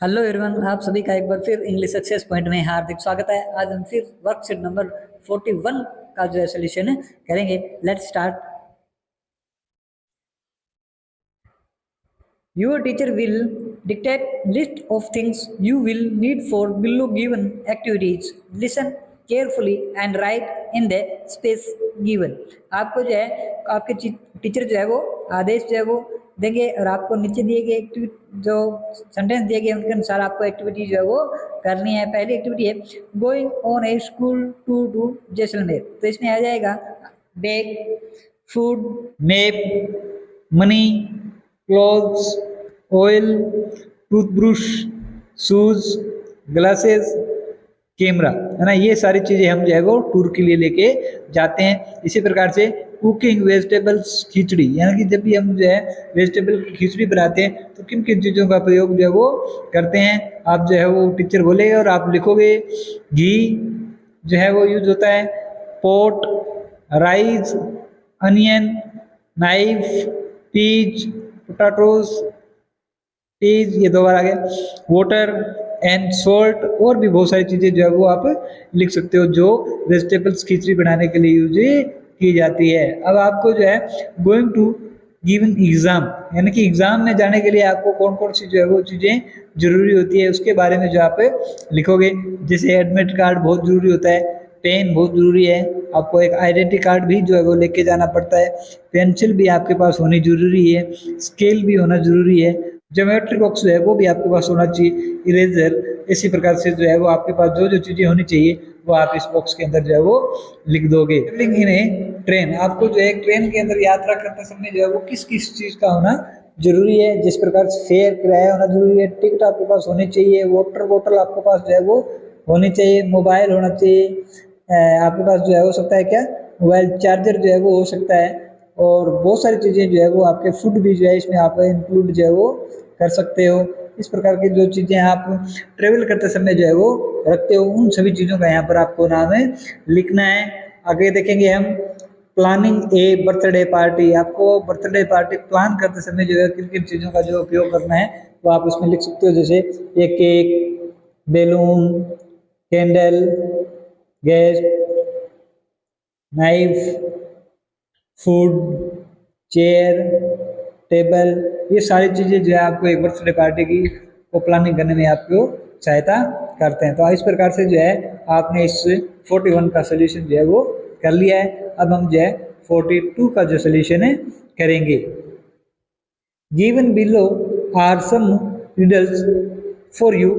Hello everyone, आप सभी का एक बार फिर इंग्लिश सक्सेस पॉइंट में हार्दिक स्वागत है। आज हम फिर वर्कशीट नंबर 41 का जो है सोल्यूशन करेंगे। Let's start. Your teacher will dictate list of things you will need for below given activities. Listen carefully and write in the space given. आपको जो है आपके टीचर जो है वो आदेश जो है वो देंगे और आपको नीचे दिए गए एक्टिविटी जो सेंटेंस दिए गए उनके अनुसार आपको एक्टिविटी जो है वो करनी है। पहली एक्टिविटी है going on a school tour to Jaisalmer. तो इसमें आ जाएगा bag, food, map, money, clothes, oil, toothbrush, shoes, glasses, camera, है ना। ये सारी चीज़ें हम जो है वो टूर के लिए लेके जाते हैं। इसी प्रकार से कुकिंग वेजिटेबल्स खिचड़ी, यानी कि जब भी हम जो है वेजिटेबल की खिचड़ी बनाते हैं तो किन किन चीज़ों का प्रयोग जो है वो करते हैं, आप जो है वो टीचर बोलेगा और आप लिखोगे। घी जो है वो यूज होता है, pot, rice, onion, knife, peas, potatoes, peas, ये दो बार आ गया, वाटर एंड सॉल्ट, और भी बहुत सारी चीज़ें जो है वो आप लिख सकते हो जो वेजिटेबल्स खिचड़ी बनाने के लिए यूज की जाती है। अब आपको जो है गोइंग टू गिवन एग्जाम, यानी कि एग्जाम में जाने के लिए आपको कौन कौन सी जो है वो चीज़ें जरूरी होती है उसके बारे में जो आप लिखोगे। जैसे एडमिट कार्ड बहुत जरूरी होता है, पेन बहुत ज़रूरी है, आपको एक आइडेंटिटी कार्ड भी जो है वो लेके जाना पड़ता है, पेंसिल भी आपके पास होनी जरूरी है, स्केल भी होना जरूरी है, ज्योमेट्री बॉक्स जो है वो भी आपके पास होना चाहिए, इरेजर। इसी प्रकार से जो है वो आपके पास जो जो चीज़ें होनी चाहिए वो आप इस बॉक्स के अंदर जो है वो लिख दोगे। ट्रेवलिंग इन ए ट्रेन, आपको जो है ट्रेन के अंदर यात्रा करते समय जो है वो किस किस चीज़ का होना जरूरी है। जिस प्रकार से फेयर किराया होना जरूरी है, टिकट आपके पास होनी चाहिए, वाटर बोतल आपके पास जो है वो होनी चाहिए, मोबाइल होना चाहिए, आपके पास जो है हो सकता है क्या मोबाइल चार्जर जो है वो हो सकता है, और बहुत सारी चीज़ें जो है वो आपके फूड भी जो है इसमें आप इंक्लूड जो है वो कर सकते हो। इस प्रकार की जो चीज़ें आप ट्रेवल करते समय जो है वो रखते हो उन सभी चीज़ों का यहाँ पर आपको नाम है लिखना है। आगे देखेंगे हम प्लानिंग ए बर्थडे पार्टी, आपको बर्थडे पार्टी प्लान करते समय जो है किन किन चीज़ों का जो उपयोग करना है वो आप उसमें लिख सकते हो। जैसे ये cake, balloon, candle, gas, knife, food, chair, table, ये सारी चीज़ें जो है आपको एक बर्थडे पार्टी की को प्लानिंग करने में आपको सहायता करते हैं। तो इस प्रकार से जो है आपने इस 41 का सोल्यूशन जो है वो कर लिया है। अब हम जो है 42 का जो सोल्यूशन है करेंगे। Given below are some riddles for you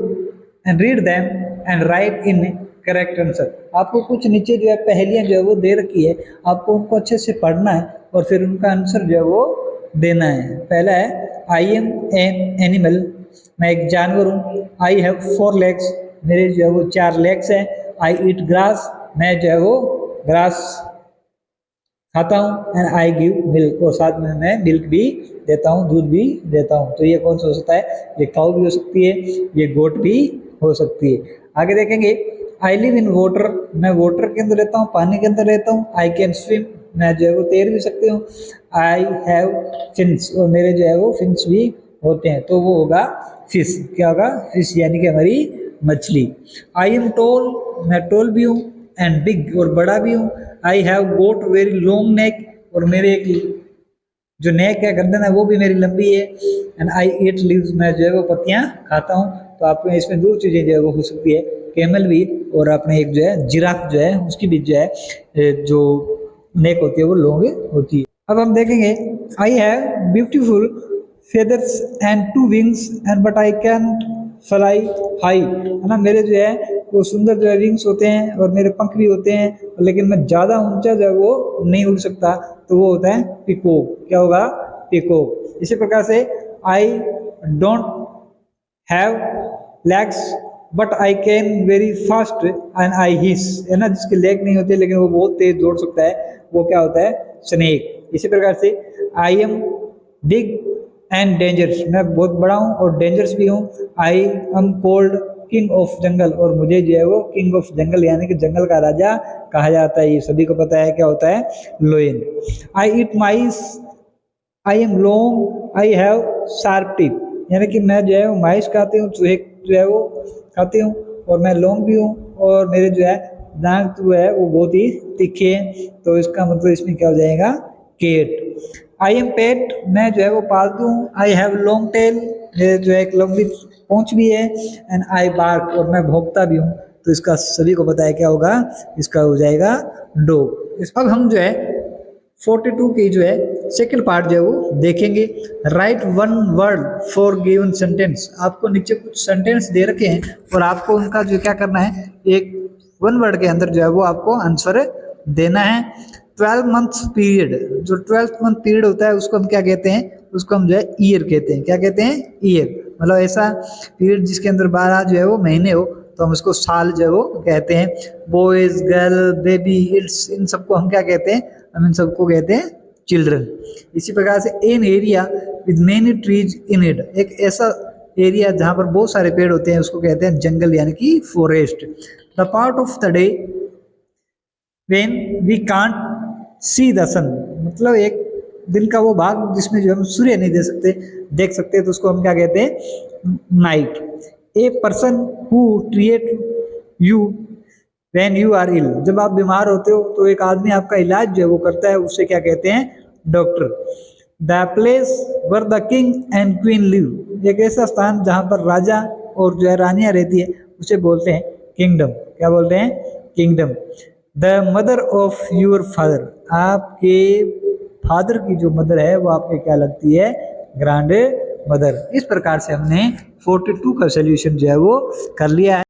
and read them and write in correct answer. आपको कुछ नीचे जो है पहेलियां जो है वो दे रखी है, आपको उनको अच्छे से पढ़ना है और फिर उनका आंसर जो है वो देना है। पहला है आई एम एन एनिमल, मैं एक जानवर हूँ। आई हैव 4 लेग्स, मेरे जो है वो 4 लेग्स हैं। आई ईट ग्रास, मैं जो है वो ग्रास खाता हूँ। एंड आई गिव मिल्क, और साथ में मैं मिल्क भी देता हूँ, दूध भी देता हूँ। तो ये कौन सा हो सकता है, ये काऊ भी हो सकती है, ये गोट भी हो सकती है। आगे देखेंगे आई लिव इन वाटर, मैं वाटर के अंदर रहता हूँ, पानी के अंदर रहता हूँ। आई कैन स्विम, मैं जो है वो तैर भी सकती हूँ। आई हैव फिन्स, और मेरे जो है वो फिन्स भी होते हैं। तो वो होगा फिश, क्या होगा फिश, यानी कि हमारी मछली। आई एम टोल, मैं टोल भी हूँ, एंड बिग, और बड़ा भी हूँ। I have got very long neck, और मेरे एक जो नेक है, गर्दन है, वो भी मेरी लंबी है। एंड आई ईट लीव्स, मैं जो है वो पत्तियाँ खाता हूँ। तो आपको इसमें 2 चीज़ें जो है वो हो सकती है, कैमल भी, और अपने एक जो है जिराफ जो है उसकी भी जो है जो नेक होती है वो लॉन्ग होती है। अब हम देखेंगे I have beautiful feathers and 2 wings and but I can't fly high, है ना। मेरे जो है वो सुंदर जो है विंग्स होते हैं और मेरे पंख भी होते हैं, लेकिन मैं ज़्यादा ऊंचा जो है वो नहीं उड़ सकता। तो वो होता है पिकॉक, क्या होगा पिकॉक। इसी प्रकार से I don't have legs but I can very fast and I hiss, है ना। जिसके लेग नहीं होते लेकिन वो बहुत तेज दौड़ सकता है, वो क्या होता है स्नेक। इसी प्रकार से I am big and dangerous, मैं बहुत बड़ा हूँ और डेंजरस भी हूँ। I am called king of jungle, और मुझे जो है वो किंग ऑफ जंगल यानी कि जंगल का राजा कहा जाता है। ये सभी को पता है क्या होता है लोयन। आई ईट माइस, I am long, I have sharp teeth, यानी कि मैं जो है वो माइस खाती हूँ, चूहे जो है वो खाती हूँ और मैं लॉन्ग भी हूँ और मेरे जो है दांत जो है वो बहुत ही तीखे हैं, तो इसका मतलब इसमें क्या हो जाएगा, केट। आई एम पेट, मैं जो है वो पालतू हूँ। आई हैव लॉन्ग टेल, मेरे जो है एक लंबी पूंछ भी है। एंड आई बार्क, और मैं भौंकता भी हूँ। तो इसका सभी को पता है क्या होगा, इसका हो जाएगा डॉग। अब हम जो है 42 की जो है सेकंड पार्ट जो है वो देखेंगे। Right one word for given sentence. आपको नीचे कुछ सेंटेंस दे रखे हैं और आपको उनका जो क्या करना है, एक वन वर्ड के अंदर जो है वो आपको आंसर देना है। 12 मंथ पीरियड, जो 12th मंथ पीरियड होता है उसको हम क्या कहते हैं, उसको हम जो है ईयर कहते हैं। क्या कहते हैं, ईयर। मतलब ऐसा पीरियड जिसके अंदर 12 जो है वो महीने हो, तो हम उसको साल जो है वो कहते हैं। बॉयज, गर्ल, बेबी, इट्स, इन सबको हम क्या कहते हैं, हम इन सबको कहते हैं चिल्ड्रन। इसी प्रकार से an area with many trees in it, एक ऐसा एरिया जहाँ पर बहुत सारे पेड़ होते हैं उसको कहते हैं जंगल यानी कि forest. The part of the day when we can't see the sun, मतलब एक दिन का वो भाग जिसमें जो हम सूर्य नहीं देख सकते, तो उसको हम क्या कहते हैं, night. A person who treat you when you are ill, जब आप बीमार होते हो तो एक आदमी आपका इलाज जो है वो करता है, उससे क्या कहते हैं, doctor. The place were the king and queen live, एक ऐसा स्थान जहाँ पर राजा और जो है रानियाँ रहती है उसे बोलते हैं किंगडम। क्या बोलते हैं, kingdom. The mother of your father, आपके फादर की जो मदर है वो आपके क्या लगती है, ग्रैंड मदर। इस प्रकार से हमने 42 का सोल्यूशन जो है वो कर लिया है।